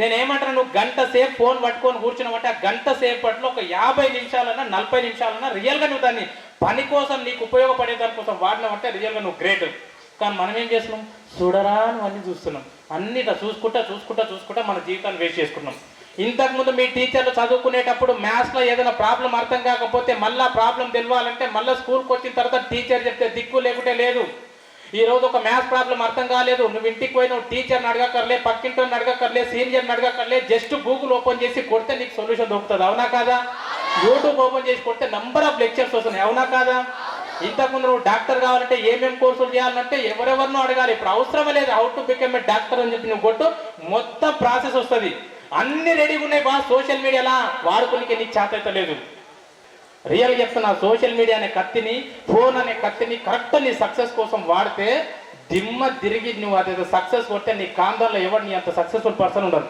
నేనేమంటాను, నువ్వు గంట సేపు ఫోన్ పట్టుకొని కూర్చున్నావంటే ఆ గంట సేపట్లో ఒక 50 నిమిషాలన్నా 40 నిమిషాలన్నా రియల్గా నువ్వు దాన్ని పని కోసం నీకు ఉపయోగపడే దానికోసం వాడినావంటే రియల్గా నువ్వు గ్రేట్. కానీ మనం ఏం చేస్తున్నాం, చూడరా నువ్వు అన్నీ చూస్తున్నాం, అన్ని చూసుకుంటా మన జీవితాన్ని వేస్ట్ చేసుకున్నాం. ఇంతకుముందు మీ టీచర్లు చదువుకునేటప్పుడు మ్యాథ్స్లో ఏదైనా ప్రాబ్లం అర్థం కాకపోతే మళ్ళీ ప్రాబ్లం తెలియాలంటే మళ్ళీ స్కూల్కి వచ్చిన తర్వాత టీచర్ చెప్తే దిక్కు లేకుంటే లేదు. ఈరోజు ఒక మ్యాథ్స్ ప్రాబ్లం అర్థం కాలేదు, నువ్వు ఇంటికి పోయి నువ్వు టీచర్ని అడగక్కర్లే, పక్కింటిని అడగక్కర్లే, సీనియర్ని అడగక్కర్లే, జస్ట్ గూగుల్ ఓపెన్ చేసి కొడితే నీకు సొల్యూషన్ దొరుకుతుంది. అవునా కాదా? యూట్యూబ్ ఓపెన్ చేసి కొడితే నంబర్ ఆఫ్ లెక్చర్స్ వస్తున్నాయి. అవునా కాదా? ఇంతకుముందు నువ్వు డాక్టర్ కావాలంటే ఏమేమి కోర్సులు చేయాలంటే ఎవరెవరినో అడగాలి. ఇప్పుడు అవసరమే లేదు, how to become a doctor అని చెప్పి నువ్వు కొట్టు, మొత్తం ప్రాసెస్ వస్తుంది. అన్ని రెడీగా ఉన్నాయి బా. సోషల్ మీడియాలా వాడుకునికి నీకు చేత అయితే లేదు. రియల్గా చెప్తున్నా, సోషల్ మీడియా అనే కత్తిని, ఫోన్ అనే కత్తిని కరెక్ట్ నీ సక్సెస్ కోసం వాడితే దిమ్మ తిరిగి నువ్వు అదేదో సక్సెస్ కొడితే నీ కాందంలో ఎవరు నీ అంత సక్సెస్ఫుల్ పర్సన్ ఉండరు.